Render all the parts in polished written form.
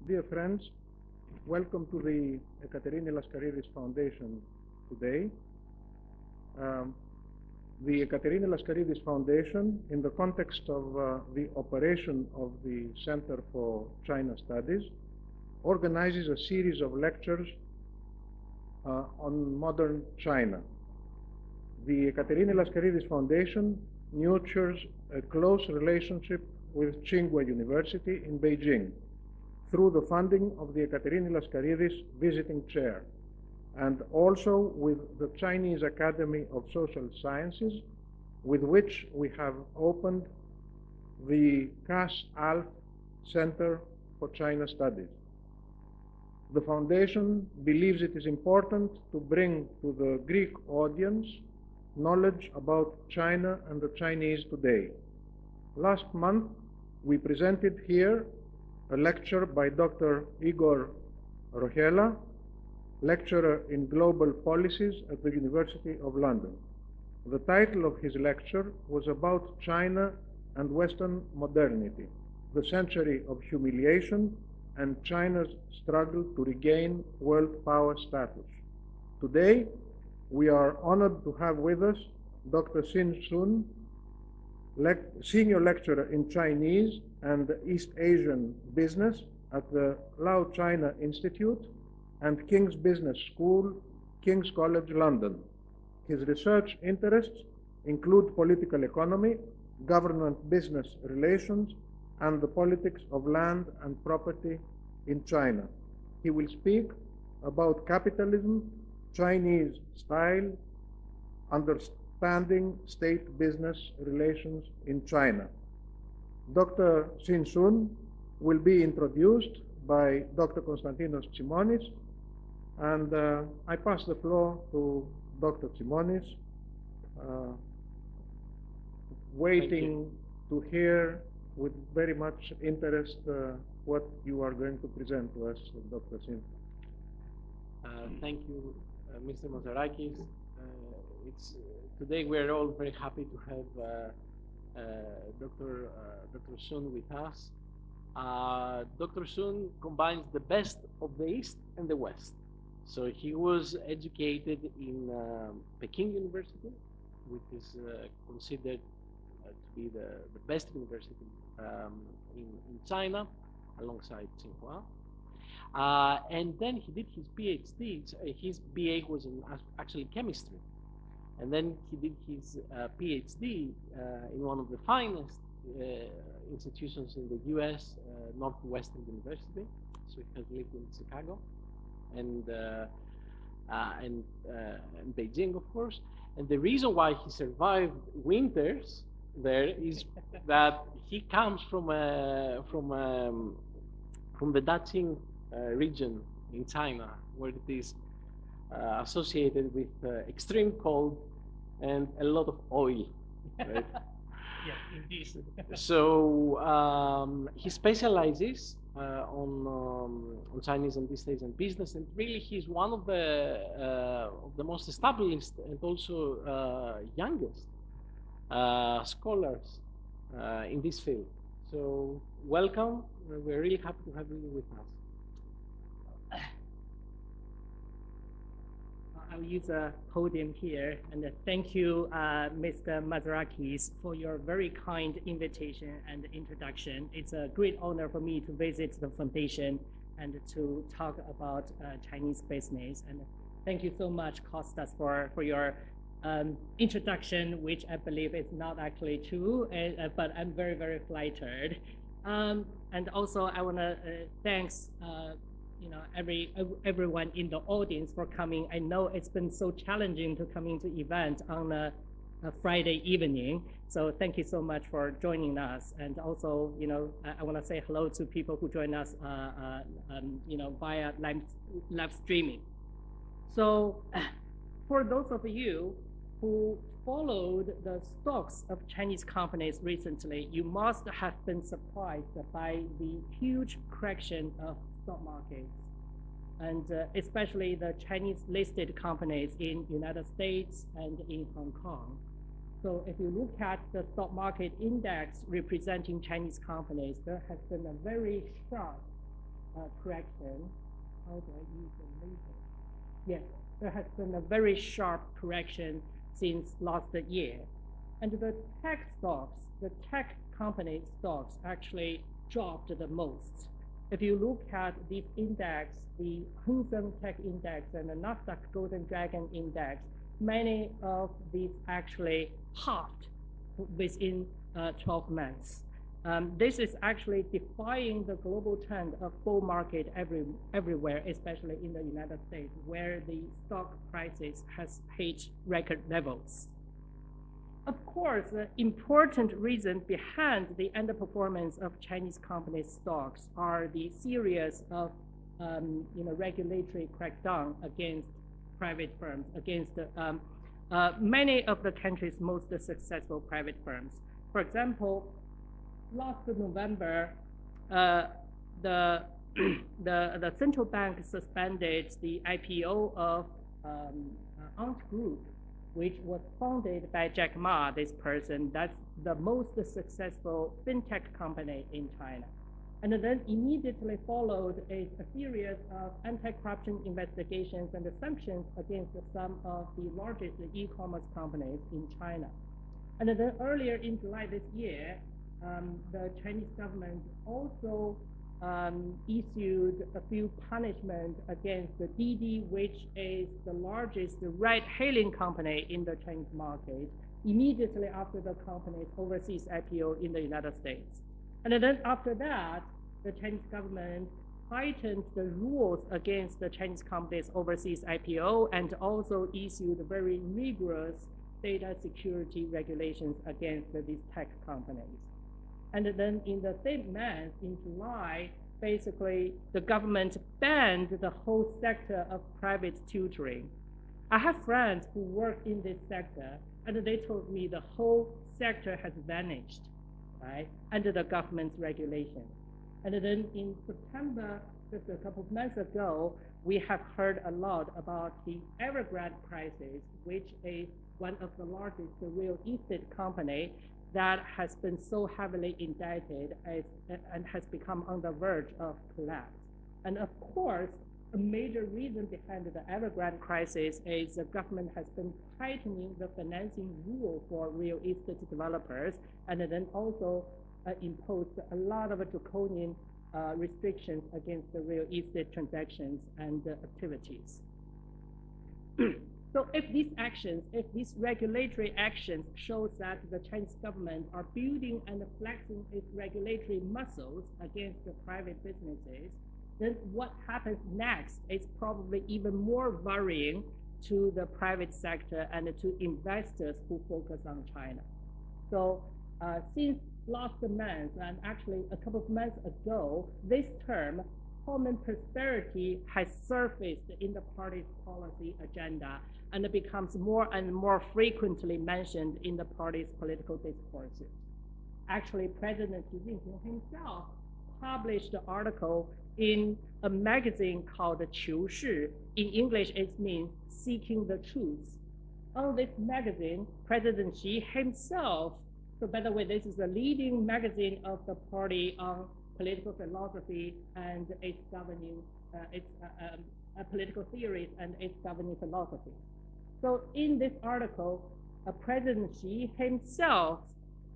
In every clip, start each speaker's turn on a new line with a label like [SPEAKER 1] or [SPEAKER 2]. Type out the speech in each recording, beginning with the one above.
[SPEAKER 1] Dear friends, welcome to the Aikaterini Lascaridis Foundation today. The Aikaterini Lascaridis Foundation, in the context of the operation of the Center for China Studies, organizes a series of lectures on modern China. The Aikaterini Lascaridis Foundation nurtures a close relationship with Tsinghua University in Beijing through the funding of the Aikaterini Lascaridis Visiting Chair, and also with the Chinese Academy of Social Sciences, with which we have opened the CAS-ALF Center for China Studies. The Foundation believes it is important to bring to the Greek audience knowledge about China and the Chinese today. Last month, we presented here a lecture by Dr. Igor Rochela, lecturer in global policies at the University of London. The title of his lecture was about China and Western modernity, the century of humiliation and China's struggle to regain world power status. Today, we are honored to have with us Dr. Xin Sun, senior lecturer in Chinese and East Asian business at the Lau China Institute and King's Business School, King's College London. His research interests include political economy, government-business relations, and the politics of land and property in China. He will speak about capitalism, Chinese style, understanding state-business relations in China. Dr. Xin Sun will be introduced by Dr. Konstantinos Tsimonis, and I pass the floor to Dr. Tsimonis, waiting to hear with very much interest what you are going to present to us, Dr. Xin.
[SPEAKER 2] Thank you, Mr. Mazarakis. Today we are all very happy to have Dr. Sun with us. Dr. Sun combines the best of the East and the West. So he was educated in Peking University, which is considered to be the best university in China, alongside Tsinghua. And then he did his PhD. His BA was in actually chemistry. And then he did his PhD in one of the finest institutions in the US, Northwestern University. So he has lived in Chicago and Beijing, of course. And the reason why he survived winters there is that he comes from the Daqing region in China, where it is associated with extreme cold and a lot of oil. Right?
[SPEAKER 3] Yeah, indeed.
[SPEAKER 2] So he specializes on Chinese and East Asian business, and really he's one of the most established and also youngest scholars in this field. So welcome. We're really happy to have you with us.
[SPEAKER 3] I'll use a podium here, and thank you, Mr. Mazarakis, for your very kind invitation and introduction. It's a great honor for me to visit the foundation and to talk about Chinese business. And thank you so much, Kostas, for your introduction, which I believe is not actually true, but I'm very, very flattered. And also, I want to thanks everyone in the audience for coming. I know it's been so challenging to come into event on a Friday evening. So thank you so much for joining us. And also, I want to say hello to people who join us, via live streaming. So for those of you who followed the stocks of Chinese companies recently, you must have been surprised by the huge correction of stock markets, and especially the Chinese listed companies in United States and in Hong Kong. So if you look at the stock market index representing Chinese companies, there has been a very sharp correction. How do I use the label? Yes, there has been a very sharp correction since last year. And the tech stocks, the tech company stocks actually dropped the most. If you look at this index, the Xin Sun Tech Index and the Nasdaq Golden Dragon Index, many of these actually halved within 12 months. This is actually defying the global trend of bull market everywhere, especially in the United States, where the stock prices has hit record levels. Of course, the important reason behind the underperformance of Chinese companies' stocks are the series of regulatory crackdown against private firms, against many of the country's most successful private firms. For example, last November, the central bank suspended the IPO of Ant Group, which was founded by Jack Ma, this person. That's the most successful fintech company in China. And then immediately followed a series of anti-corruption investigations and sanctions against some of the largest e-commerce companies in China. And then earlier in July this year, the Chinese government also issued a few punishments against the Didi, which is the largest ride-hailing company in the Chinese market, immediately after the company's overseas IPO in the United States. And then after that, the Chinese government tightened the rules against the Chinese company's overseas IPO and also issued very rigorous data security regulations against these tech companies. And then in the same month, in July, basically the government banned the whole sector of private tutoring. I have friends who work in this sector, and they told me the whole sector has vanished, right, under the government's regulations. And then in September, just a couple of months ago, we have heard a lot about the Evergreen Crisis, which is one of the largest real estate company that has been so heavily indebted and has become on the verge of collapse. And of course, a major reason behind the Evergreen crisis is the government has been tightening the financing rule for real estate developers, and then also imposed a lot of draconian restrictions against the real estate transactions and activities. So if these regulatory actions shows that the Chinese government are building and flexing its regulatory muscles against the private businesses, then what happens next is probably even more worrying to the private sector and to investors who focus on China. So since last month, and actually a couple of months ago, this term, common prosperity, has surfaced in the party's policy agenda, and it becomes more and more frequently mentioned in the party's political discourses. Actually, President Xi Jinping himself published an article in a magazine called 求是. In English, it means seeking the truth. On this magazine, President Xi himself, so by the way, this is the leading magazine of the party on political philosophy and its governing, political theories and its governing philosophy. So in this article, President Xi himself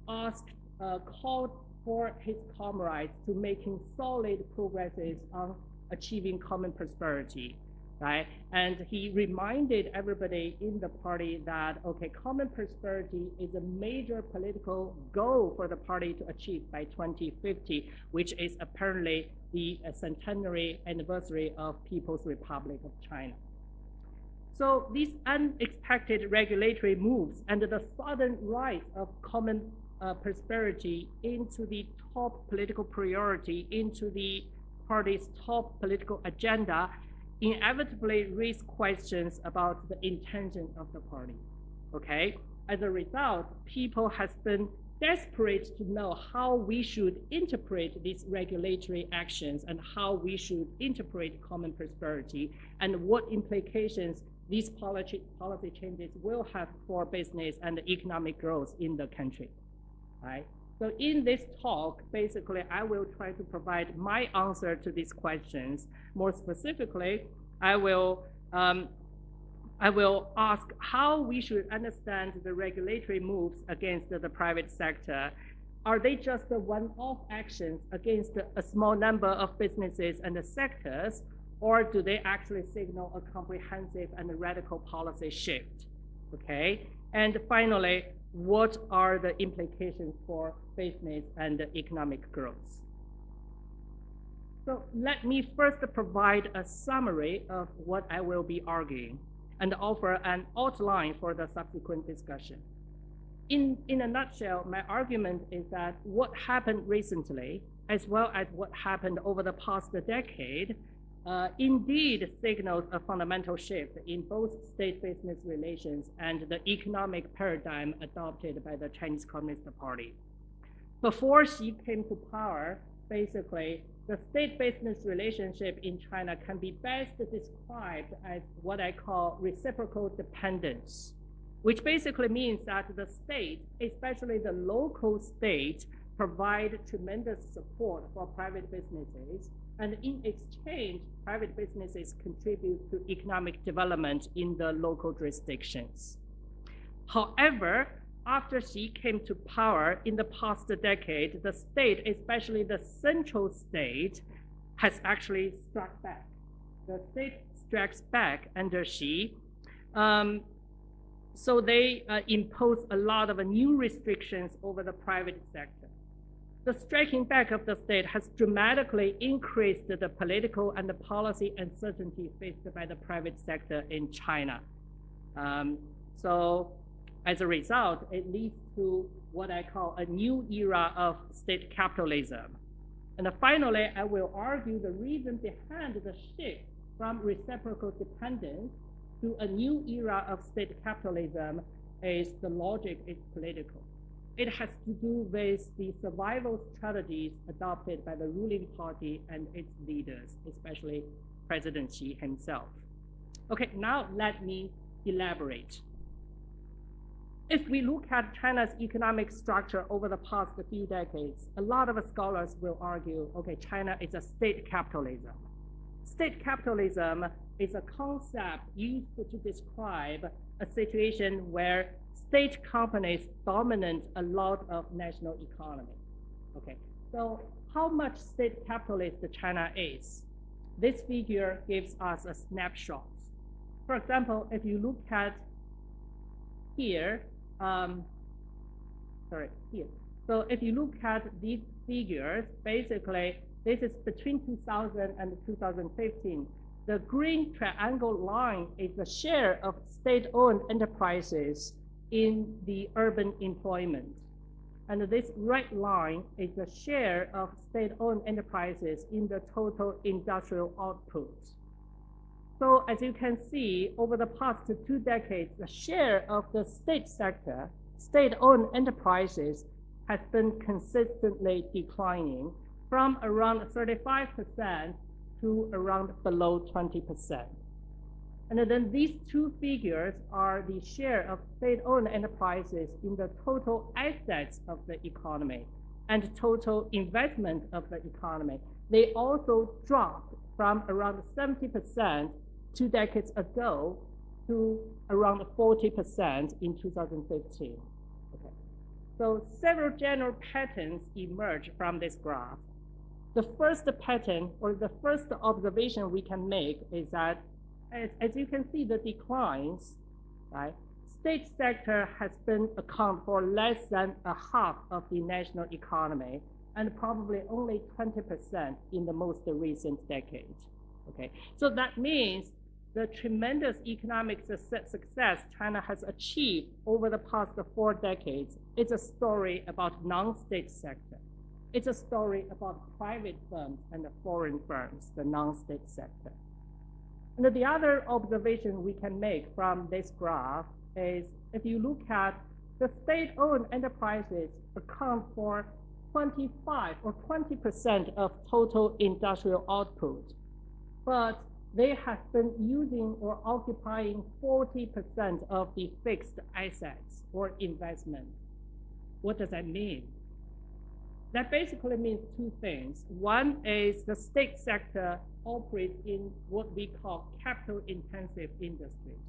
[SPEAKER 3] called for his comrades to making solid progresses on achieving common prosperity, right? And he reminded everybody in the party that, okay, common prosperity is a major political goal for the party to achieve by 2050, which is apparently the centenary anniversary of People's Republic of China. So these unexpected regulatory moves and the sudden rise of common prosperity into the top political priority, into the party's top political agenda, inevitably raise questions about the intention of the party, okay? As a result, people have been desperate to know how we should interpret these regulatory actions and how we should interpret common prosperity and what implications these policy changes will have for business and economic growth in the country, right? So in this talk, basically, I will try to provide my answer to these questions. More specifically, I will ask how we should understand the regulatory moves against the private sector. Are they just the one-off actions against a small number of businesses and sectors, or do they actually signal a comprehensive and radical policy shift? Okay, and finally, what are the implications for business and economic growth? So let me first provide a summary of what I will be arguing and offer an outline for the subsequent discussion. In a nutshell, my argument is that what happened recently, as well as what happened over the past decade, indeed signals a fundamental shift in both state-business relations and the economic paradigm adopted by the Chinese Communist Party. Before Xi came to power, basically, the state-business relationship in China can be best described as what I call reciprocal dependence, which basically means that the state, especially the local state, provide tremendous support for private businesses, and in exchange, private businesses contribute to economic development in the local jurisdictions. However, after Xi came to power in the past decade, the state, especially the central state, has actually struck back. The state strikes back under Xi. So they impose a lot of new restrictions over the private sector. The striking back of the state has dramatically increased the political and the policy uncertainty faced by the private sector in China. So as a result, it leads to what I call a new era of state capitalism. And finally, I will argue the reason behind the shift from reciprocal dependence to a new era of state capitalism is the logic is political. It has to do with the survival strategies adopted by the ruling party and its leaders, especially President Xi himself. Okay, now let me elaborate. If we look at China's economic structure over the past few decades, a lot of scholars will argue, okay, China is a state capitalism. State capitalism is a concept used to describe a situation where state companies dominate a lot of national economy. Okay, so how much state capitalist China is? This figure gives us a snapshot. For example, if you look at here, here. So if you look at these figures, basically, this is between 2000 and 2015. The green triangle line is the share of state-owned enterprises in the urban employment. And this red line is the share of state-owned enterprises in the total industrial output. So as you can see, over the past 2 decades, the share of the state sector, state-owned enterprises, has been consistently declining from around 35% to around below 20%. And then these two figures are the share of state-owned enterprises in the total assets of the economy and total investment of the economy. They also dropped from around 70% 2 decades ago to around 40% in 2015. Okay. So several general patterns emerge from this graph. The first pattern, or the first observation we can make, is that as you can see the declines, right? State sector has been account for less than a half of the national economy, and probably only 20% in the most recent decade. Okay, so that means the tremendous economic success China has achieved over the past 4 decades is a story about non-state sector. It's a story about private firms and the foreign firms, the non-state sector. And the other observation we can make from this graph is if you look at the state-owned enterprises account for 25 or 20% of total industrial output, but they have been using or occupying 40% of the fixed assets or investment. What does that mean? that basically means two things. One is the state sector operates in what we call capital-intensive industries.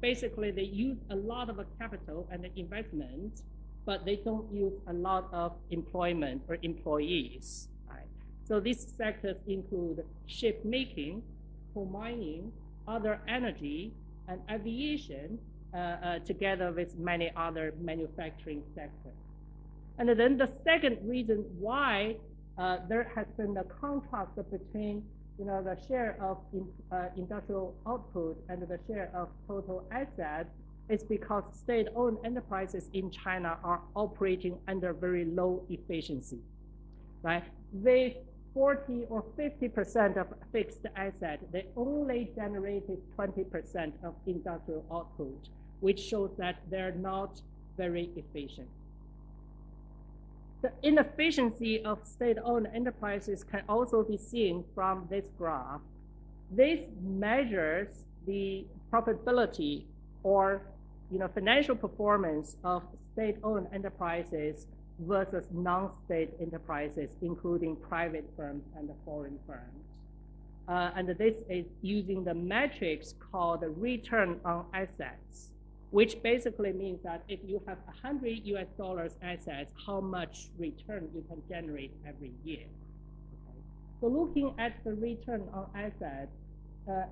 [SPEAKER 3] Basically, they use a lot of capital and investment, but they don't use a lot of employment or employees. Right? So these sectors include ship making, coal mining, other energy, and aviation, together with many other manufacturing sectors. And then the second reason why there has been a contrast between the share of industrial output and the share of total assets is because state-owned enterprises in China are operating under very low efficiency, right? With 40 or 50% of fixed assets, they only generated 20% of industrial output, which shows that they're not very efficient. The inefficiency of state-owned enterprises can also be seen from this graph. This measures the profitability or financial performance of state-owned enterprises versus non-state enterprises, including private firms and foreign firms. And this is using the metrics called the return on assets, which basically means that if you have $100 assets, how much return you can generate every year. Okay. So looking at the return on assets,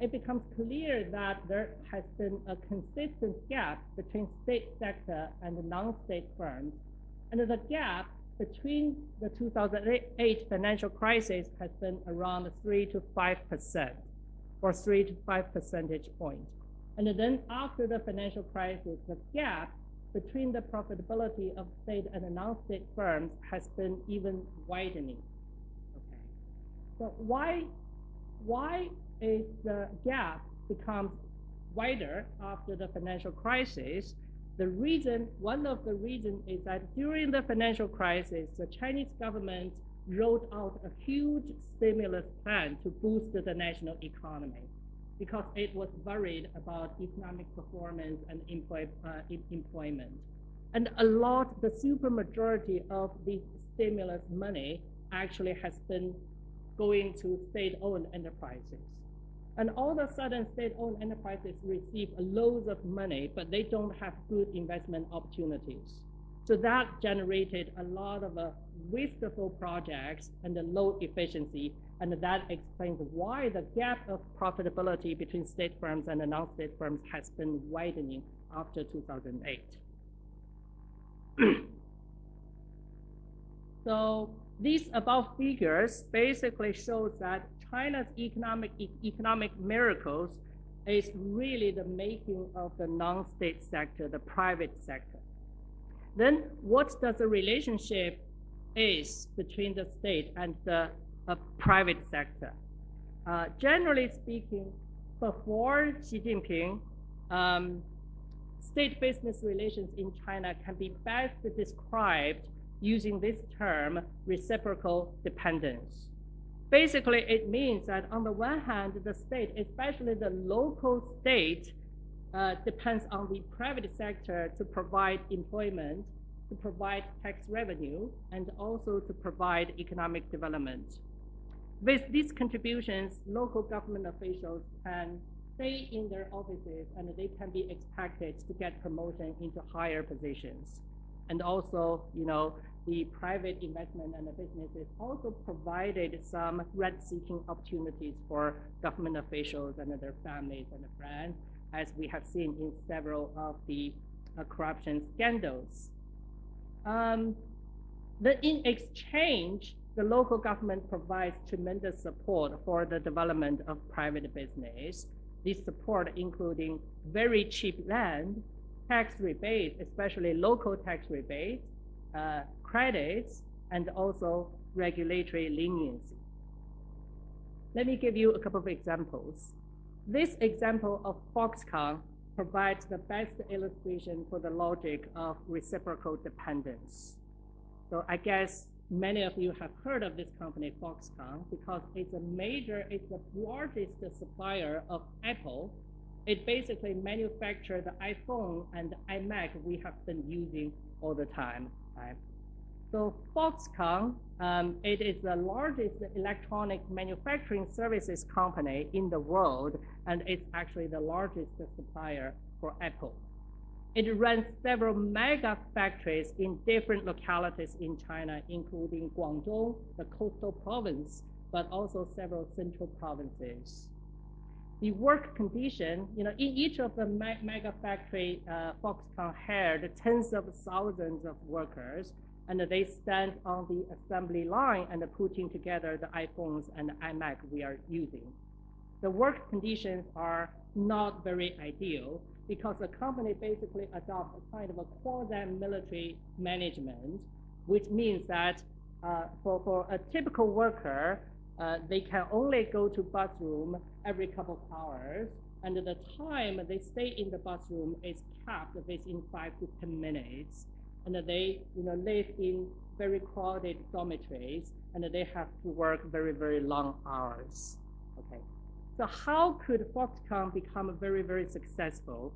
[SPEAKER 3] it becomes clear that there has been a consistent gap between state sector and the non-state firms. And the gap between the 2008 financial crisis has been around 3 to 5%, or 3 to 5 percentage points. And then after the financial crisis, the gap between the profitability of state and non-state firms has been even widening. Okay. So why is the gap becomes wider after the financial crisis? One of the reasons is that during the financial crisis, the Chinese government rolled out a huge stimulus plan to boost the national economy, because it was worried about economic performance and employment. And the supermajority of this stimulus money actually has been going to state-owned enterprises. And all of a sudden, state-owned enterprises receive loads of money, but they don't have good investment opportunities. So that generated a lot of wasteful projects and low efficiency. And that explains why the gap of profitability between state firms and non-state firms has been widening after 2008. So these above figures basically shows that China's economic miracles is really the making of the non-state sector, the private sector. Then what does the relationship is between the state and the private sector? Generally speaking, before Xi Jinping, state business relations in China can be best described using this term, reciprocal dependence. Basically, it means that on the one hand, the state, especially the local state, depends on the private sector to provide employment, to provide tax revenue, and also to provide economic development. With these contributions, local government officials can stay in their offices and they can be expected to get promotion into higher positions. And also, the private investment and the businesses also provided some rent-seeking opportunities for government officials and their families and friends, as we have seen in several of the corruption scandals. In exchange, the local government provides tremendous support for the development of private business. This support including very cheap land, tax rebates, especially local tax rebates, credits, and also regulatory leniency. Let me give you a couple of examples. This example of Foxconn provides the best illustration for the logic of reciprocal dependence. So I guess many of you have heard of this company, Foxconn, because it's the largest supplier of Apple. It basically manufactures the iPhone and iMac we have been using all the time, right? So Foxconn, it is the largest electronic manufacturing services company in the world, and it's actually the largest supplier for Apple. It runs several mega factories in different localities in China, including Guangdong, the coastal province, but also several central provinces. The work condition, in each of the mega factory, Foxconn hired tens of thousands of workers, and they stand on the assembly line and putting together the iPhones and the iMac we are using. The work conditions are not very ideal because the company basically adopts a kind of a quasi-military management, which means that for a typical worker, they can only go to bus room every couple of hours, and the time they stay in the bus room is capped within 5 to 10 minutes. And they live in very crowded dormitories, and they have to work very, very long hours. Okay, so how could Foxconn become very, very successful?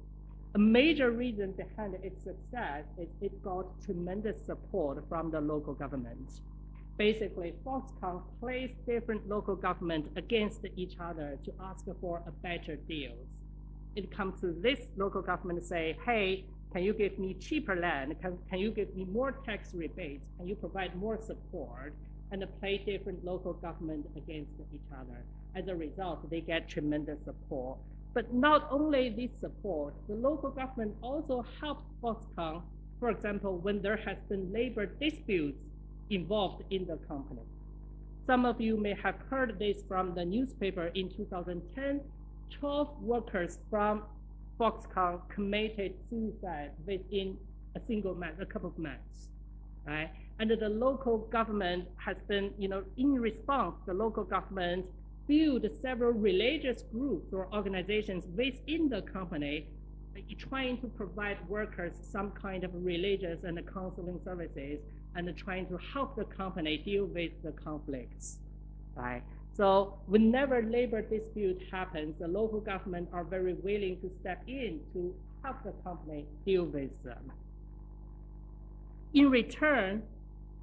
[SPEAKER 3] A major reason behind its success is it got tremendous support from the local government. Basically, Foxconn placed different local governments against each other to ask for a better deals. It comes to this local government and say, hey, can you give me cheaper land? Can you give me more tax rebates? Can you provide more support? And play different local government against each other. As a result, they get tremendous support. But not only this support, the local government also helps Foxconn, for example, when there has been labor disputes involved in the company. Some of you may have heard this from the newspaper in 2010. 12 workers from Foxconn committed suicide within a couple of months, right? And the local government has been, in response, the local government built several religious groups or organizations within the company, trying to provide workers some kind of religious and counseling services, and trying to help the company deal with the conflicts, right? So whenever labor dispute happens, the local government are very willing to step in to help the company deal with them. In return,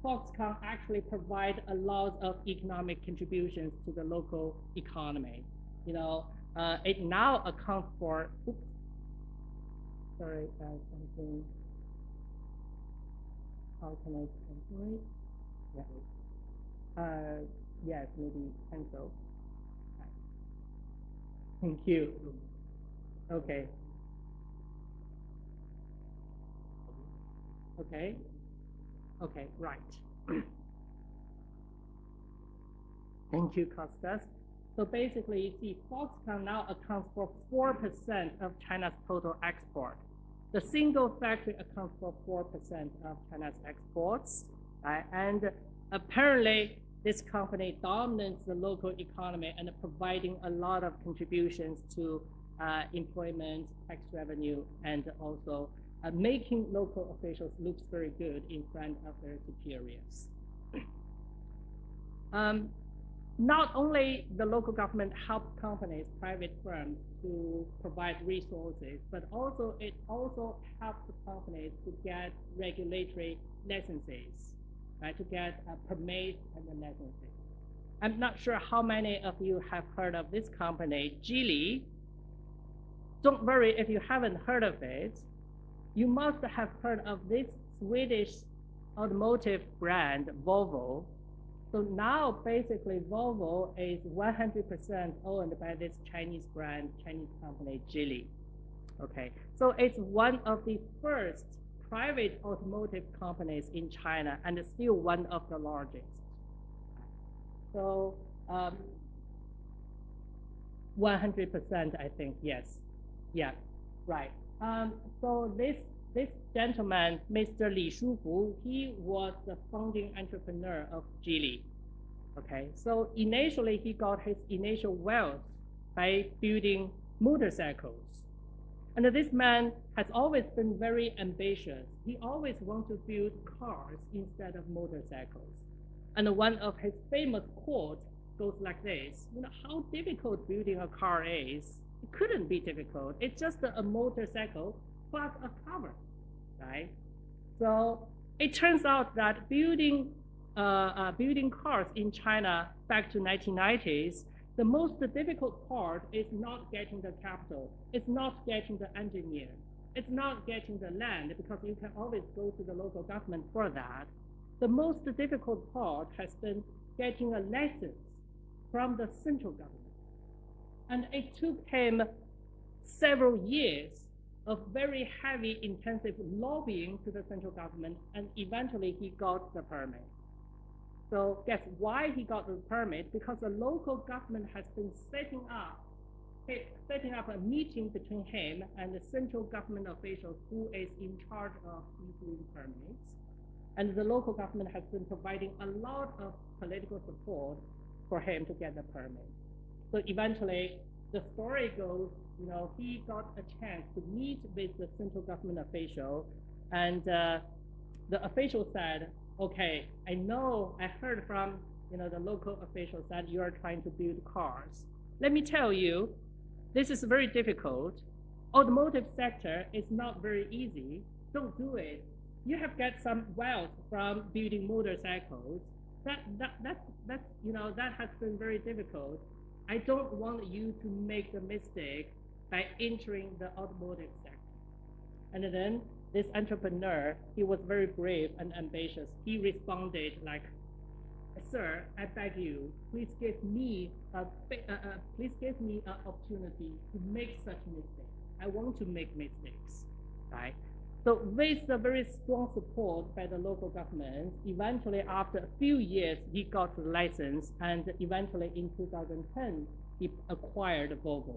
[SPEAKER 3] Foxconn actually provide a lot of economic contributions to the local economy. It now accounts for, something, how can I translate? Yeah. Yes, maybe cancel. Thank you. Okay. Okay. Okay, right. Thank you, Costas. So basically, you see, Foxconn now accounts for 4% of China's total export. The single factory accounts for 4% of China's exports, right? And apparently, this company dominates the local economy and providing a lot of contributions to employment, tax revenue, and also making local officials look very good in front of their superiors. Not only the local government helps companies, private firms to provide resources, but also it also helps the companies to get regulatory licenses, right, to get permits and the licenses. I'm not sure how many of you have heard of this company, Geely. Don't worry if you haven't heard of it. You must have heard of this Swedish automotive brand, Volvo. So now, basically, Volvo is 100% owned by this Chinese brand, Chinese company, Geely. Okay, so it's one of the first private automotive companies in China and still one of the largest. So 100%, I think, yes. Yeah, right. So this gentleman, Mr. Li Shufu, he was the founding entrepreneur of Geely. Okay, so initially he got his initial wealth by building motorcycles. And this man has always been very ambitious. He always wanted to build cars instead of motorcycles. And one of his famous quotes goes like this: how difficult building a car is. It couldn't be difficult. It's just a motorcycle plus a cover, right? So it turns out that building cars in China back to 1990s, the most difficult part is not getting the capital, it's not getting the engineer, it's not getting the land, because you can always go to the local government for that. The most difficult part has been getting a license from the central government. And it took him several years of very heavy, intensive lobbying to the central government, and eventually he got the permit. So guess why he got the permit? Because the local government has been setting up a meeting between him and the central government officials who is in charge of issuing permits. And the local government has been providing a lot of political support for him to get the permit. So eventually, the story goes, he got a chance to meet with the central government official, and the official said, okay, I heard from the local officials that you are trying to build cars. Let me tell you, this is very difficult. Automotive sector is not very easy. Don't do it. You have got some wealth from building motorcycles. That has been very difficult. I don't want you to make the mistake by entering the automotive sector. And then this entrepreneur, he was very brave and ambitious. He responded like, sir, I beg you, please give me an opportunity to make such mistakes. I want to make mistakes, right? So with the very strong support by the local government, eventually after a few years, he got the license, and eventually in 2010, he acquired Volvo,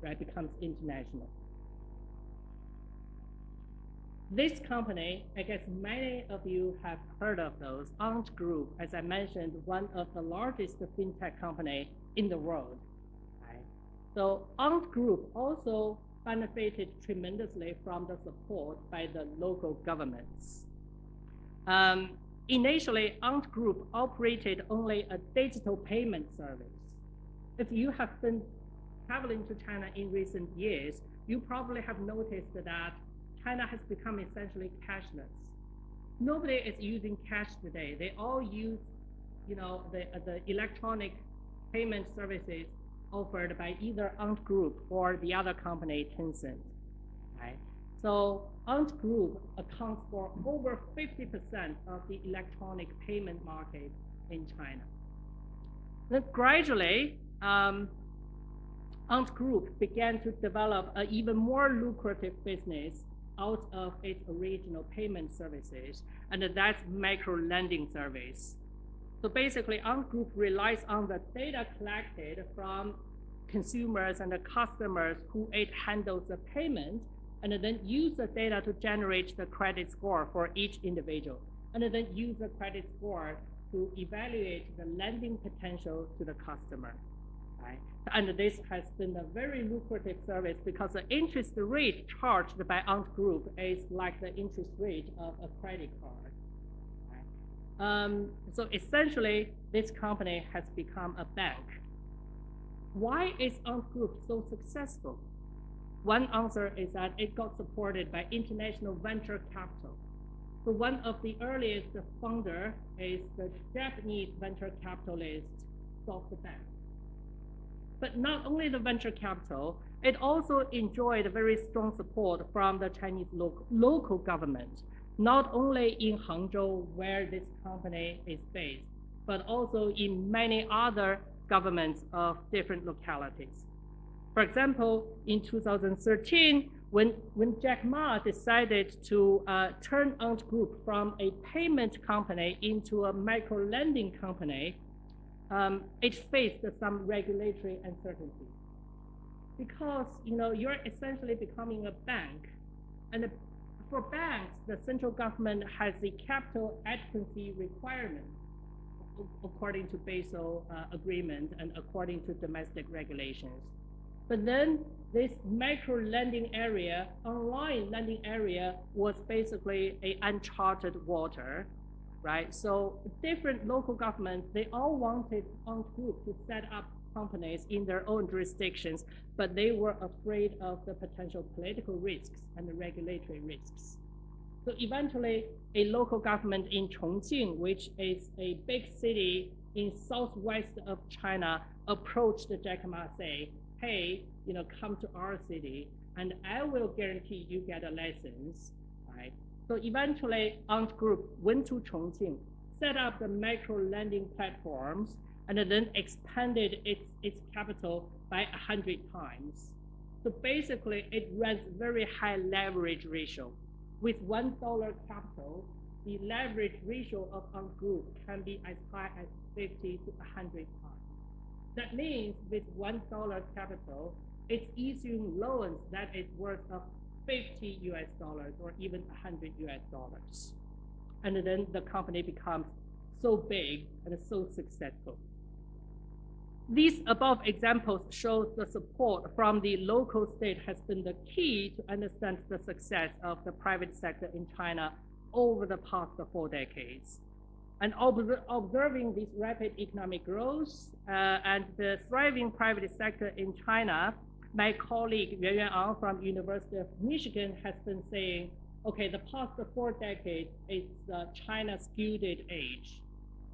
[SPEAKER 3] right, becomes international. This company, I guess many of you have heard of those. Ant Group, as I mentioned, one of the largest fintech company in the world. Right? So Ant Group also benefited tremendously from the support by the local governments. Initially, Ant Group operated only a digital payment service. If you have been traveling to China in recent years, you probably have noticed that China has become essentially cashless. Nobody is using cash today. They all use, the electronic payment services offered by either Ant Group or the other company, Tencent. Right? So Ant Group accounts for over 50% of the electronic payment market in China. Then gradually, Ant Group began to develop an even more lucrative business out of its original payment services, and that's micro lending service. So basically, Ant Group relies on the data collected from consumers and the customers who it handles the payment, and then use the data to generate the credit score for each individual, and then use the credit score to evaluate the lending potential to the customer. Right? And this has been a very lucrative service because the interest rate charged by Ant Group is like the interest rate of a credit card. Right? So essentially, this company has become a bank. Why is Ant Group so successful? One answer is that it got supported by international venture capital. So one of the earliest founder is the Japanese venture capitalist SoftBank. But not only the venture capital, it also enjoyed very strong support from the Chinese local government, not only in Hangzhou, where this company is based, but also in many other governments of different localities. For example, in 2013, when Jack Ma decided to turn Ant Group from a payment company into a micro-lending company, it faced some regulatory uncertainty. Because you're essentially becoming a bank, and for banks, the central government has the capital adequacy requirement according to Basel agreement and according to domestic regulations. But then this micro lending area, online lending area, was basically an uncharted water, right? So different local governments, they all wanted Ant Group to set up companies in their own jurisdictions, but they were afraid of the potential political risks and the regulatory risks. So eventually, a local government in Chongqing, which is a big city in southwest of China, approached Jack Ma, say, hey, come to our city, and I will guarantee you get a license, right? So eventually, Ant Group went to Chongqing, set up the micro lending platforms, and then expanded its capital by 100 times. So basically, it runs very high leverage ratio. With $1 capital, the leverage ratio of Ant Group can be as high as 50 to 100 times. That means with $1 capital, it's issuing loans that is worth of $50 or even $100. And then the company becomes so big and so successful. These above examples show the support from the local state has been the key to understand the success of the private sector in China over the past 4 decades. And observing this rapid economic growth and the thriving private sector in China, my colleague Yuan Yuan from University of Michigan has been saying, okay, the past 4 decades is China's Gilded Age,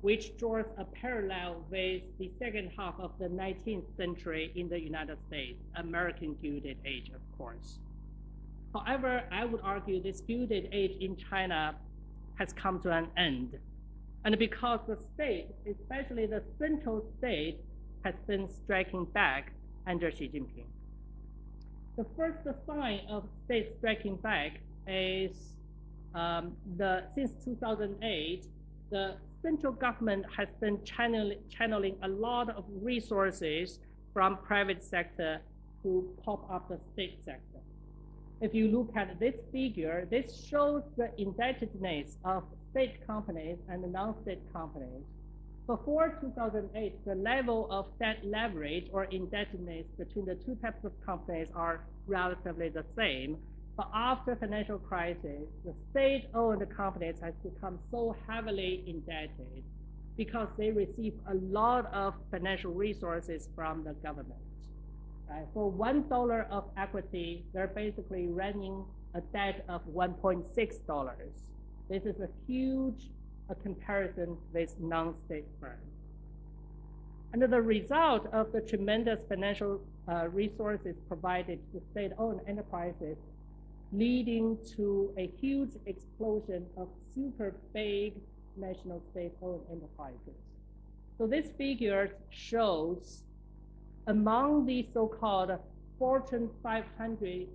[SPEAKER 3] which draws a parallel with the second half of the 19th century in the United States, American Gilded Age, of course. However, I would argue this Gilded Age in China has come to an end. And because the state, especially the central state, has been striking back under Xi Jinping. The first sign of state striking back is since 2008, the central government has been channeling a lot of resources from private sector to pop up the state sector. If you look at this figure, this shows the indebtedness of state companies and non-state companies. Before 2008, the level of debt leverage or indebtedness between the two types of companies are relatively the same. But after financial crisis, the state-owned companies has become so heavily indebted because they receive a lot of financial resources from the government. For $1 of equity, they're basically running a debt of $1.6. This is a huge comparison with non-state firms. And the result of the tremendous financial resources provided to state-owned enterprises leading to a huge explosion of super big national state-owned enterprises. So this figure shows among the so-called Fortune 500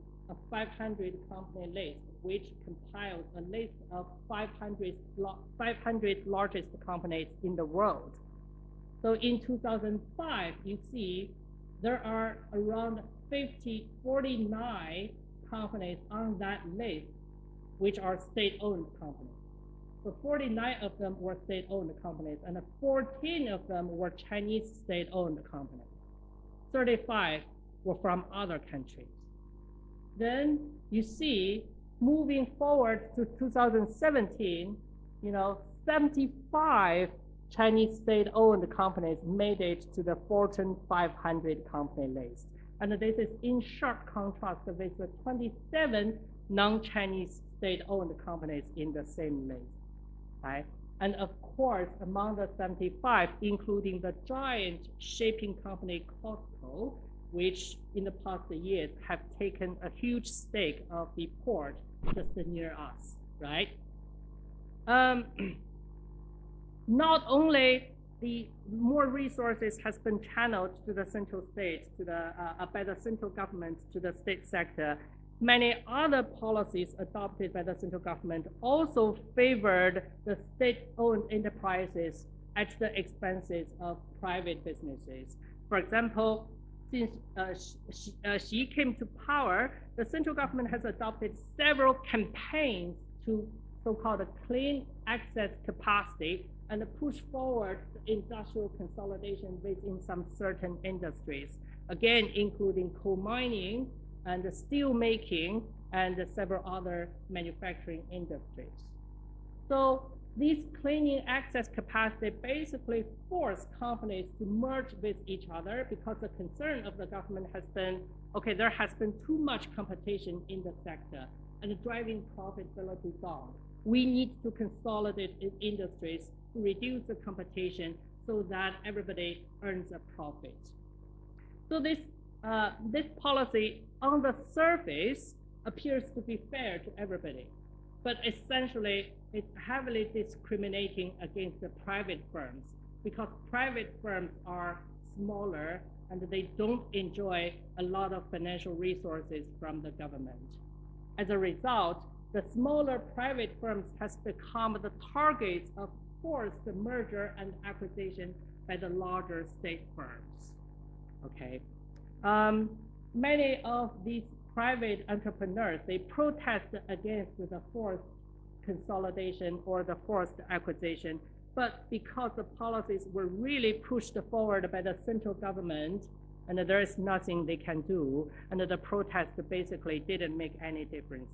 [SPEAKER 3] company list, which compiles a list of 500 largest companies in the world. So in 2005, you see there are around 49 companies on that list, which are state-owned companies. So 49 of them were state-owned companies, and 14 of them were Chinese state-owned companies. 35 were from other countries. Then you see, moving forward to 2017, 75 Chinese state-owned companies made it to the Fortune 500 company list. And this is in sharp contrast with the 27 non-Chinese state-owned companies in the same list, right? And of course, among the 75, including the giant shipping company Costco, which in the past years have taken a huge stake of the port just near us, right? Not only the more resources has been channeled to the central state, by the central government to the state sector, many other policies adopted by the central government also favored the state-owned enterprises at the expenses of private businesses. For example, since Xi came to power, the central government has adopted several campaigns to so-called clean access capacity and push forward the industrial consolidation within some certain industries, again, including coal mining and steel making and several other manufacturing industries. So these cleaning access capacity basically force companies to merge with each other because the concern of the government has been, okay, there has been too much competition in the sector. and driving profitability down. We need to consolidate industries to reduce the competition so that everybody earns a profit. So this policy on the surface appears to be fair to everybody, but essentially it's heavily discriminating against the private firms because private firms are smaller and they don't enjoy a lot of financial resources from the government. As a result, the smaller private firms has become the targets of forced merger and acquisition by the larger state firms. Okay, many of these private entrepreneurs, they protest against the forced consolidation or the forced acquisition, but because the policies were really pushed forward by the central government and there is nothing they can do, and the protest basically didn't make any difference.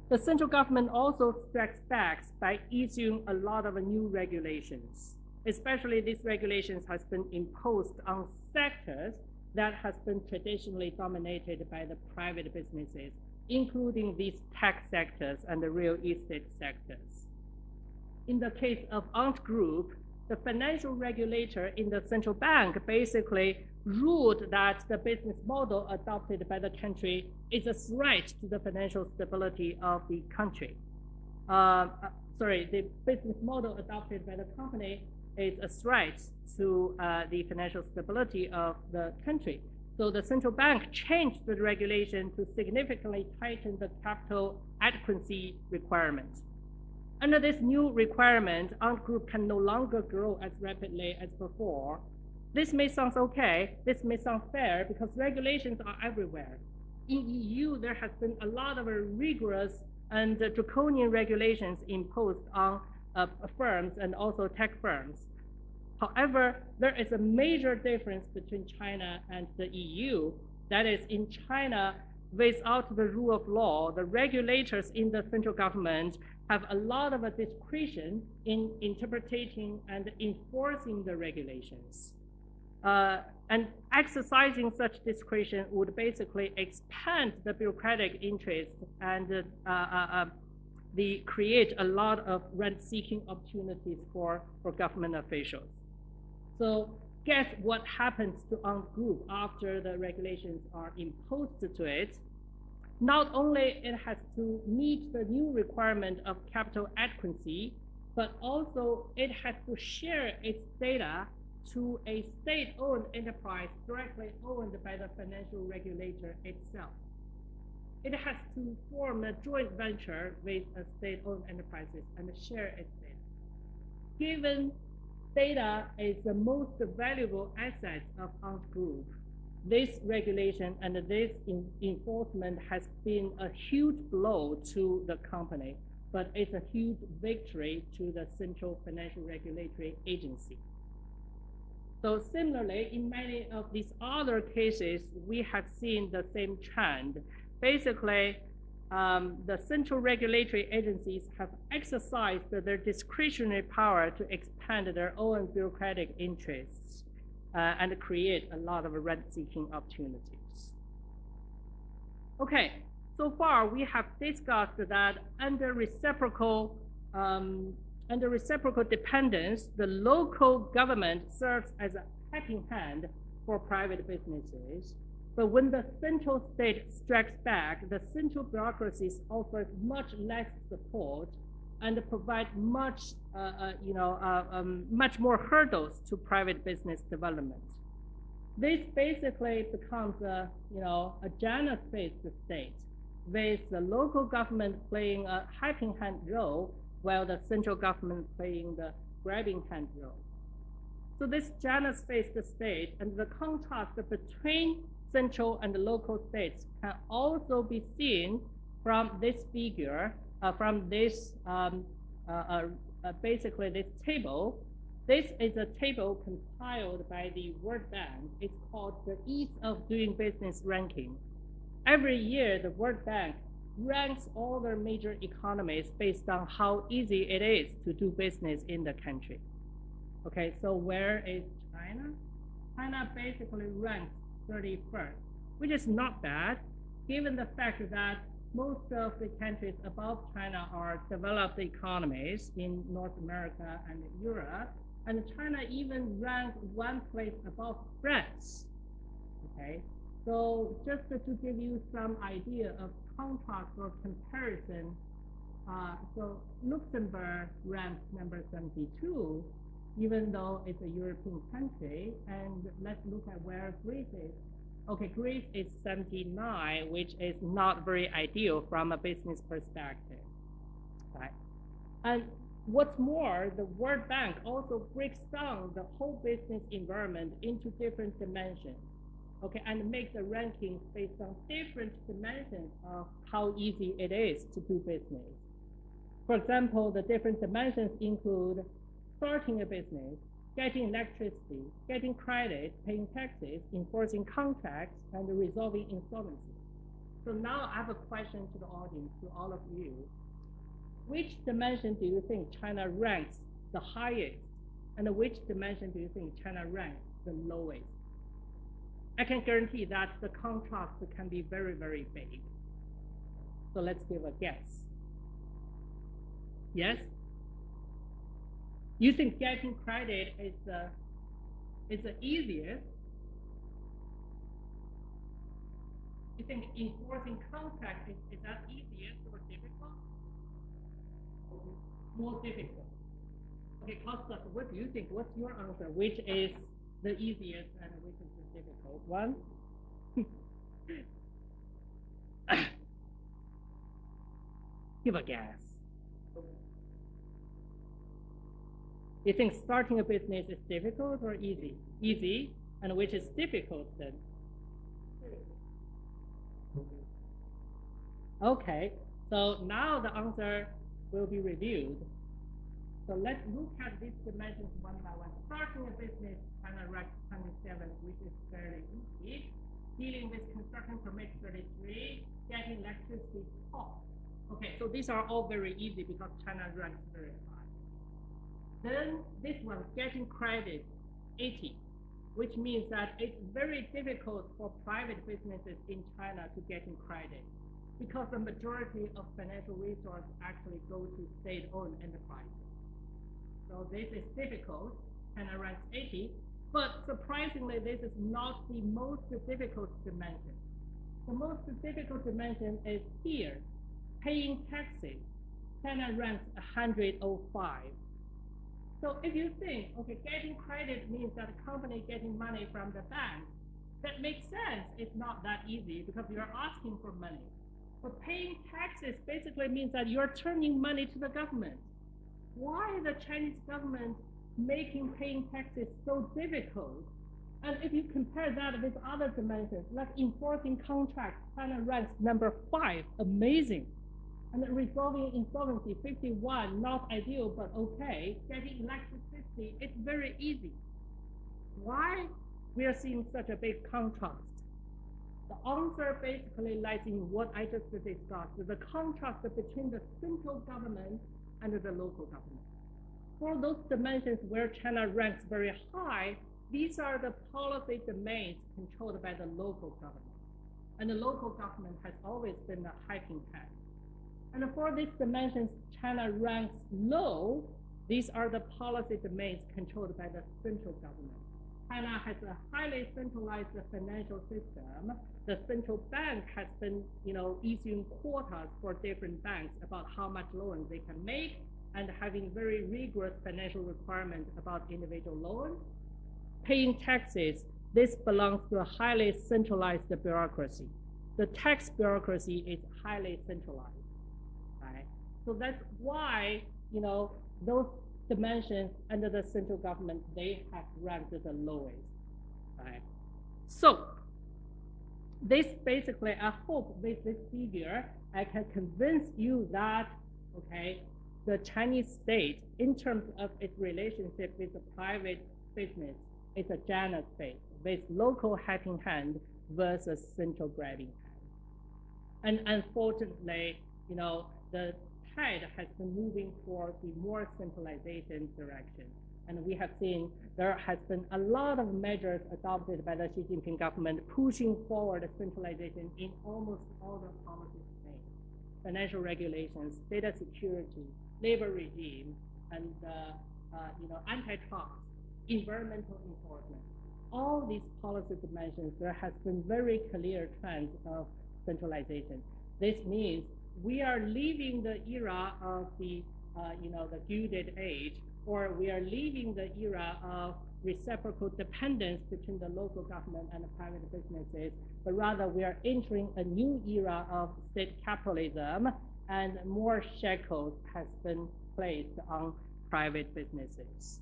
[SPEAKER 3] The central government also strikes back by issuing a lot of new regulations. Especially these regulations has been imposed on sectors that has been traditionally dominated by the private businesses, including these tech sectors and the real estate sectors. In the case of Ant Group, the financial regulator in the central bank basically ruled that the business model adopted by the country is a threat to the financial stability of the country. The business model adopted by the company is a threat to the financial stability of the country. So the central bank changed the regulation to significantly tighten the capital adequacy requirement. Under this new requirement, Ant Group can no longer grow as rapidly as before. This may sound okay, this may sound fair because regulations are everywhere. In EU, there has been a lot of rigorous and draconian regulations imposed on firms and also tech firms. However, there is a major difference between China and the EU. That is, in China, without the rule of law, the regulators in the central government have a lot of discretion in interpreting and enforcing the regulations. And exercising such discretion would basically expand the bureaucratic interest and create a lot of rent-seeking opportunities for government officials. So guess what happens to Ant Group after the regulations are imposed to it? Not only it has to meet the new requirement of capital adequacy, but also it has to share its data to a state-owned enterprise directly owned by the financial regulator itself. It has to form a joint venture with state-owned enterprises and share its data. Given data is the most valuable asset of Ant Group, this regulation and this enforcement has been a huge blow to the company, but it's a huge victory to the central financial regulatory agency. So similarly, in many of these other cases, we have seen the same trend. Basically, the central regulatory agencies have exercised their discretionary power to expand their own bureaucratic interests and create a lot of rent-seeking opportunities. Okay, so far we have discussed that under reciprocal dependence, the local government serves as a helping hand for private businesses. But when the central state strikes back, the central bureaucracies offer much less support and provide much more hurdles to private business development. This basically becomes a Janus-based state, with the local government playing a helping hand role, while the central government playing the grabbing hand role. So this Janus-based state and the contrast between central and local states can also be seen from this figure, from this basically this table. This is a table compiled by the World Bank. It's called the Ease of Doing Business ranking. Every year, the World Bank ranks all the major economies based on how easy it is to do business in the country. Okay, so where is China? China basically ranks 31st, which is not bad. given the fact that most of the countries above China are developed economies in North America and Europe, and China even ranked one place above France. Okay, so just to give you some idea of contrast or comparison, so Luxembourg ranks number 72, even though it's a European country. And let's look at where Greece is. Okay, Greece is 79, which is not very ideal from a business perspective, right? And what's more, the World Bank also breaks down the whole business environment into different dimensions, okay, and makes the rankings based on different dimensions of how easy it is to do business. For example, the different dimensions include starting a business, getting electricity, getting credit, paying taxes, enforcing contracts, and resolving insolvency. So now I have a question to the audience, to all of you. Which dimension do you think China ranks the highest? And which dimension do you think China ranks the lowest? I can guarantee that the contrast can be very, very big. So let's give a guess. Yes? You think getting credit is the easiest? You think enforcing contract is that easiest or difficult? More difficult. Okay, Kostas, what do you think? What's your answer? Which is the easiest and which is the difficult one? Give a guess. You think starting a business is difficult or easy? Easy, and which is difficult then? Okay, so now the answer will be reviewed. So let's look at these dimensions one by one. Starting a business, China ranks 27, which is fairly easy. Dealing with construction permit 33, getting electricity top. Okay, so these are all very easy because China ranks very high. Then this one, getting credit, 80, which means that it's very difficult for private businesses in China to get credit because the majority of financial resources actually go to state-owned enterprises. So this is difficult, China ranks 80, but surprisingly, this is not the most difficult dimension. The most difficult dimension is here, paying taxes. China ranks 105. So if you think, okay, getting credit means that a company getting money from the bank, that makes sense. It's not that easy because you're asking for money. But paying taxes basically means that you're turning money to the government. Why the Chinese government making paying taxes so difficult? And if you compare that with other dimensions, like enforcing contracts, China ranks number 5, amazing. And resolving insolvency, 51, not ideal, but okay. Getting electricity, it's very easy. Why we are seeing such a big contrast? The answer basically lies in what I just discussed, the contrast between the central government and the local government. For those dimensions where China ranks very high, these are the policy domains controlled by the local government. And the local government has always been the helping hand. And for these dimensions, China ranks low. These are the policy domains controlled by the central government. China has a highly centralized financial system. The central bank has been, issuing quotas for different banks about how much loans they can make and having very rigorous financial requirements about individual loans. Paying taxes, this belongs to a highly centralized bureaucracy. The tax bureaucracy is highly centralized. So that's why, those dimensions under the central government, they have ranked the lowest, right? So this basically, I hope with this figure, I can convince you that, okay, the Chinese state, in terms of its relationship with the private business, is a Janus space with local helping hand versus central grabbing hand. And unfortunately, the tide has been moving towards the more centralization direction. And we have seen there has been a lot of measures adopted by the Xi Jinping government pushing forward centralization in almost all the policy domains: financial regulations, data security, labor regime, and antitrust, environmental enforcement. All these policy dimensions, there has been very clear trends of centralization. This means we are leaving the era of the Gilded Age, or we are leaving the era of reciprocal dependence between the local government and the private businesses, but rather we are entering a new era of state capitalism, and more shackles has been placed on private businesses.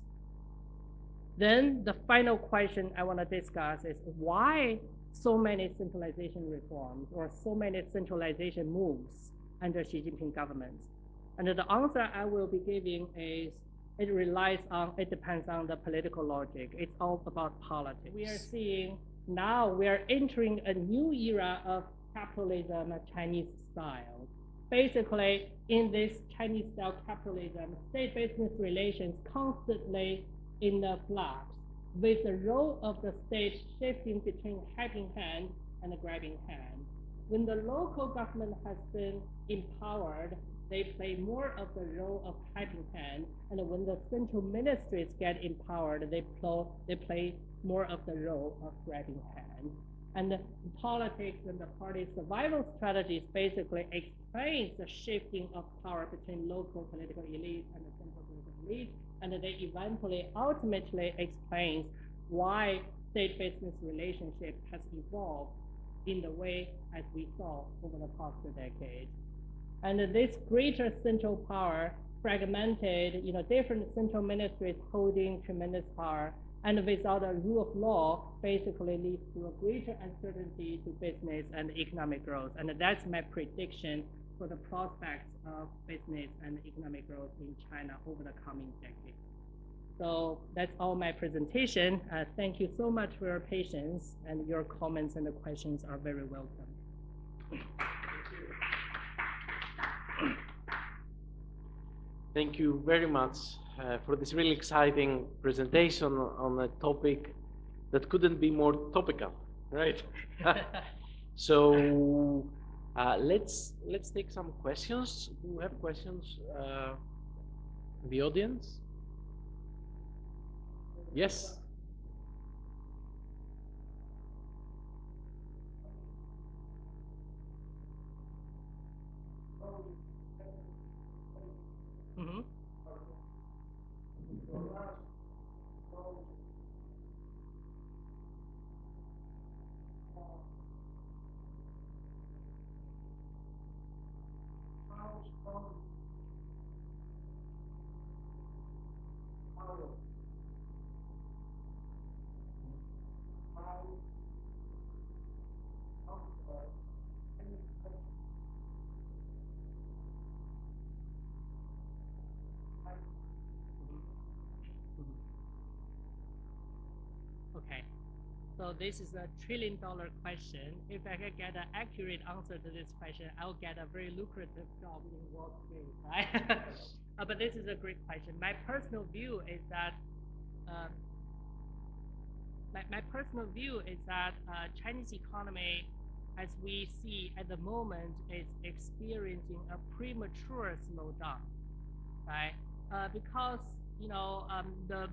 [SPEAKER 3] Then the final question I want to discuss is why so many centralization reforms or so many centralization moves under Xi Jinping government? And the answer I will be giving is it depends on the political logic. It's all about politics. We are seeing now we are entering a new era of capitalism, Chinese style. Basically, in this Chinese style capitalism, state-business relations constantly in the flux, with the role of the state shifting between helping hand and grabbing hand. When the local government has been empowered, they play more of the role of helping hand, and when the central ministries get empowered, they play more of the role of grabbing hand. And the politics and the party survival strategies basically explains the shifting of power between local political elites and the central political elites, and they ultimately explains why state-business relationship has evolved in the way as we saw over the past decade. And this greater central power fragmented, different central ministries holding tremendous power, and without a rule of law, basically leads to a greater uncertainty to business and economic growth. And that's my prediction for the prospects of business and economic growth in China over the coming decade. So that's all my presentation. Thank you so much for your patience, and your comments and the questions are very welcome.
[SPEAKER 2] Thank you very much for this really exciting presentation on a topic that couldn't be more topical, right? So let's take some questions. Do you have questions in the audience? Yes.
[SPEAKER 3] Mm-hmm. Okay, so this is a $1 trillion question. If I can get an accurate answer to this question, I'll get a very lucrative job in Wall Street, right? But this is a great question. My personal view is that Chinese economy, as we see at the moment, is experiencing a premature slowdown, right? Because the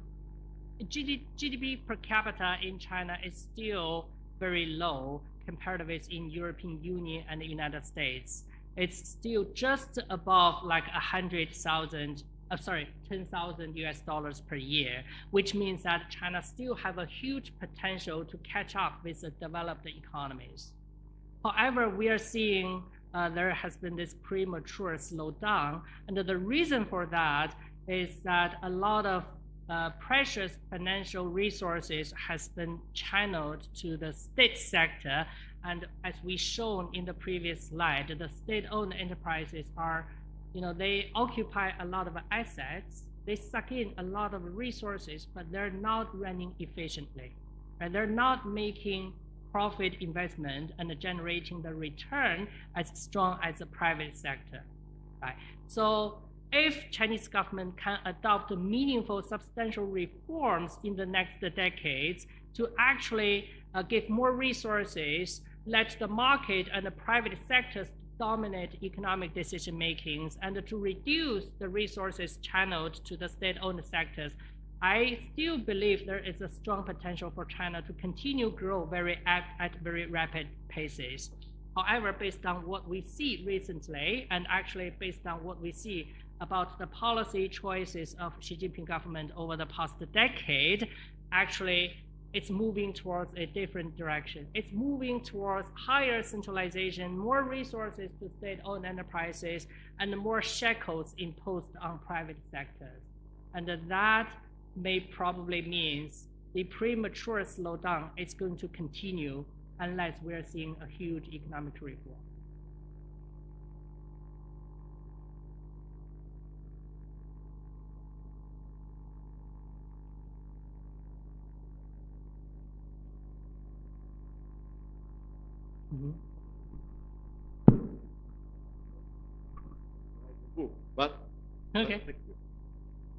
[SPEAKER 3] GDP per capita in China is still very low compared with in European Union and the United States. It's still just above like 10,000 US dollars per year, which means that China still have a huge potential to catch up with the developed economies. However, we are seeing there has been this premature slowdown, and the reason for that is that a lot of precious financial resources has been channeled to the state sector, and as we shown in the previous slide, the state-owned enterprises are, they occupy a lot of assets, they suck in a lot of resources, but they're not running efficiently, and they're not making profit investment and generating the return as strong as the private sector, right? So if Chinese government can adopt meaningful, substantial reforms in the next decades to actually give more resources, let the market and the private sectors dominate economic decision makings, and to reduce the resources channeled to the state-owned sectors, I still believe there is a strong potential for China to continue grow at very rapid paces. However, based on what we see recently, and actually based on what we see about the policy choices of Xi Jinping government over the past decade, actually it's moving towards a different direction. It's moving towards higher centralization, more resources to state-owned enterprises, and more shackles imposed on private sectors. And that may probably means the premature slowdown is going to continue unless we are seeing a huge economic reform.
[SPEAKER 4] But
[SPEAKER 3] Okay.
[SPEAKER 4] thank you.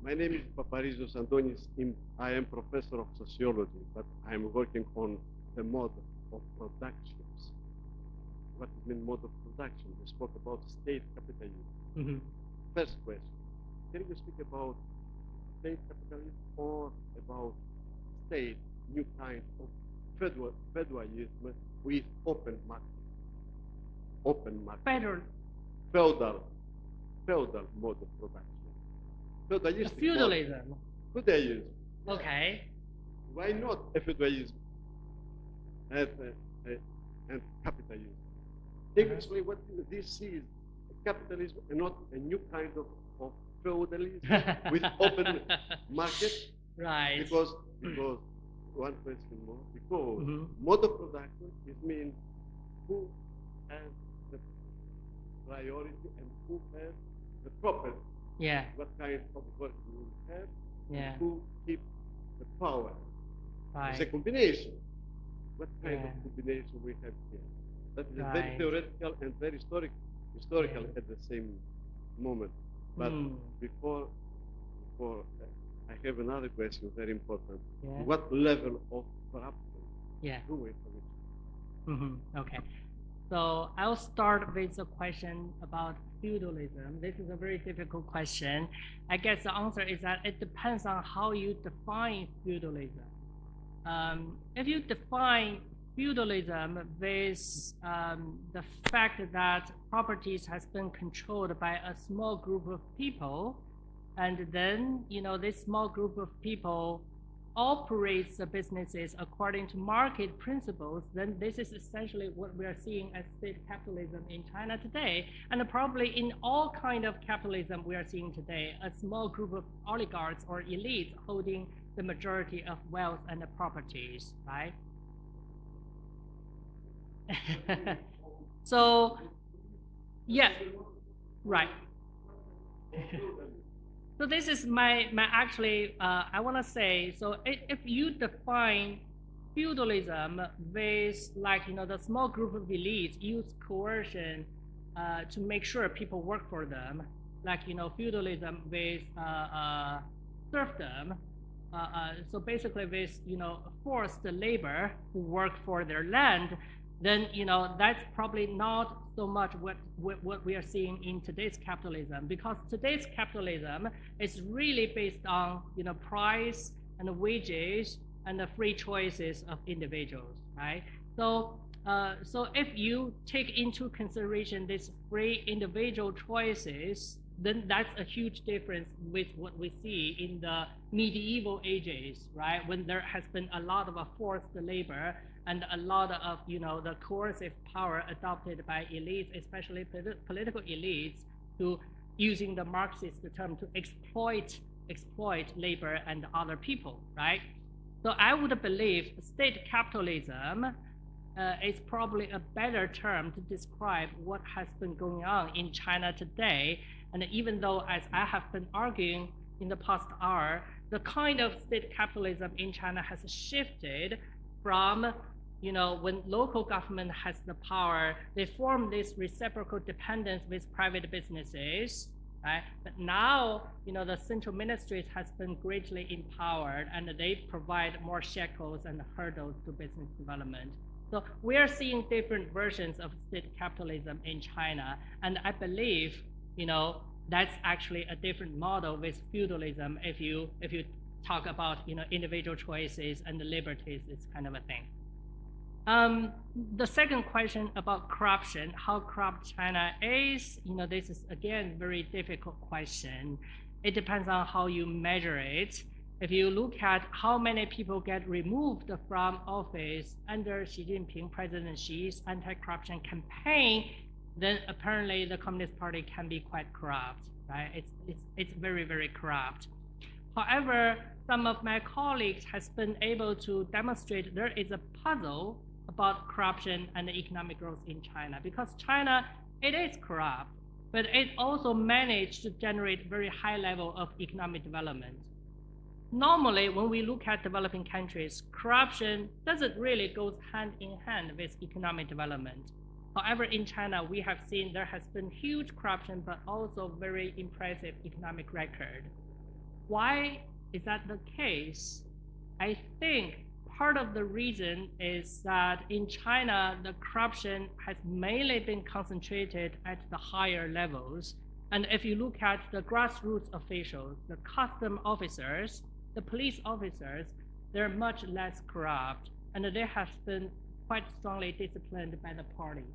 [SPEAKER 4] My name is Paparizos Antonis. I am professor of sociology, but I am working on the mode of productions. What is the mode of production? We spoke about state capitalism. First question, can you speak about state capitalism or about state, new kind of feudalism with open market? Open market. Feudal mode of production.
[SPEAKER 3] Feudalism.
[SPEAKER 4] Feudalism.
[SPEAKER 3] Okay.
[SPEAKER 4] Why not a feudalism and capitalism? Can you explain what this is? Capitalism and not a new kind of feudalism with open market?
[SPEAKER 3] Right.
[SPEAKER 4] Because one question more, because mode of production is mean who has the priority and who has the property.
[SPEAKER 3] Yeah.
[SPEAKER 4] What kind of work you will have,
[SPEAKER 3] Yeah.
[SPEAKER 4] who keep the power.
[SPEAKER 3] Right.
[SPEAKER 4] It's a combination. What kind
[SPEAKER 3] Yeah.
[SPEAKER 4] of combination we have here? That is
[SPEAKER 3] Right.
[SPEAKER 4] very theoretical and very historical
[SPEAKER 3] Yeah.
[SPEAKER 4] at the same moment. But before I have another question, very important.
[SPEAKER 3] Yeah.
[SPEAKER 4] What level of corruption
[SPEAKER 3] Yeah.
[SPEAKER 4] do we have?
[SPEAKER 3] Okay. So I'll start with a question about feudalism. This is a very difficult question. I guess the answer is that it depends on how you define feudalism. If you define feudalism with the fact that properties has been controlled by a small group of people, and then this small group of people operates the businesses according to market principles, then this is essentially what we are seeing as state capitalism in China today, and probably in all kind of capitalism we are seeing today, a small group of oligarchs or elites holding the majority of wealth and the properties, right? So, yeah, right. So this is my actually, I want to say, so if you define feudalism with the small group of elites use coercion to make sure people work for them, feudalism with serfdom, so basically with forced labor who work for their land, then that's probably not so much what we are seeing in today's capitalism, because today's capitalism is really based on price and wages and the free choices of individuals, right? So so if you take into consideration these free individual choices, then that's a huge difference with what we see in the medieval ages, right? When there has been a lot of forced labor and a lot of the coercive power adopted by elites, especially political elites, to using the Marxist term to exploit labor and other people, right? So I would believe state capitalism is probably a better term to describe what has been going on in China today. And even though, as I have been arguing in the past hour, the kind of state capitalism in China has shifted from when local government has the power, they form this reciprocal dependence with private businesses, right? But now, the central ministries has been greatly empowered, and they provide more shackles and hurdles to business development. So we are seeing different versions of state capitalism in China, and I believe, that's actually a different model with feudalism. If you talk about individual choices and the liberties, it's kind of a thing. The second question about corruption, how corrupt China is, this is again very difficult question. It depends on how you measure it. If you look at how many people get removed from office under Xi Jinping, President Xi's anti-corruption campaign, then apparently the Communist Party can be quite corrupt, right? It's very, very corrupt. However, some of my colleagues has been able to demonstrate there is a puzzle about corruption and economic growth in China, because China, it is corrupt, but it also managed to generate very high level of economic development. Normally, when we look at developing countries, corruption doesn't really go hand in hand with economic development. However, in China, we have seen there has been huge corruption, but also very impressive economic record. Why is that the case? I think part of the reason is that in China, the corruption has mainly been concentrated at the higher levels. And if you look at the grassroots officials, the custom officers, the police officers, they're much less corrupt, and they have been quite strongly disciplined by the party.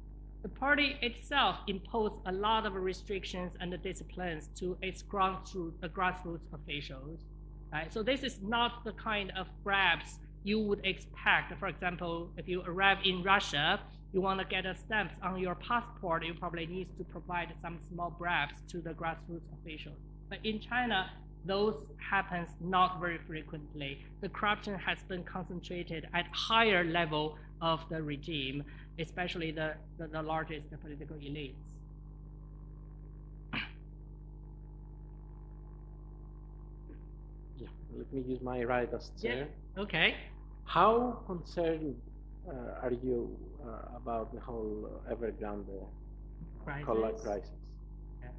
[SPEAKER 3] The party itself imposed a lot of restrictions and disciplines to its grassroots officials. Right? So this is not the kind of bribes you would expect. For example, if you arrive in Russia, you want to get a stamp on your passport, you probably need to provide some small bribes to the grassroots officials. But in China, those happens not very frequently. The corruption has been concentrated at higher level of the regime, especially the largest political elites.
[SPEAKER 2] Yeah, let me use my right as chair.
[SPEAKER 3] Yeah. Okay.
[SPEAKER 2] How concerned are you about the whole Evergreen crisis? Yeah.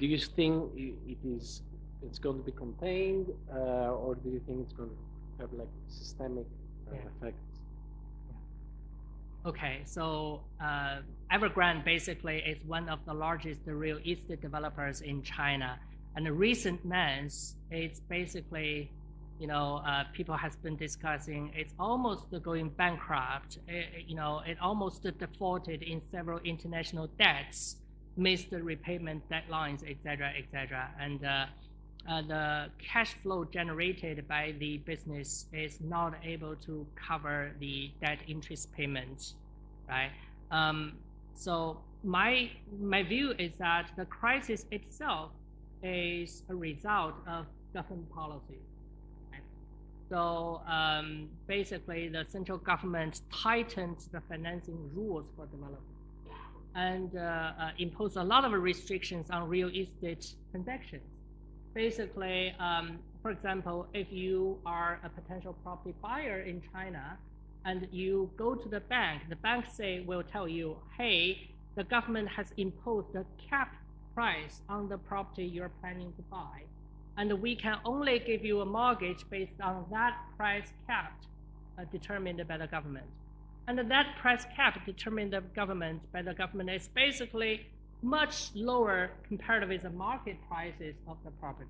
[SPEAKER 2] Do you think it's going to be contained, or do you think it's going to have like systemic effects?
[SPEAKER 3] Okay, so Evergreen basically is one of the largest real estate developers in China. And in recent months, it's basically, people has been discussing, it's almost going bankrupt. It almost defaulted in several international debts, missed the repayment deadlines, et cetera, and the cash flow generated by the business is not able to cover the debt interest payments, right? So my view is that the crisis itself is a result of government policy. Right? So basically, the central government tightened the financing rules for development and imposed a lot of restrictions on real estate transactions. Basically, for example, if you are a potential property buyer in China and you go to the bank will tell you, hey, the government has imposed a cap price on the property you're planning to buy, and we can only give you a mortgage based on that price cap determined by the government. And that price cap determined by the government is basically much lower compared with the market prices of the property.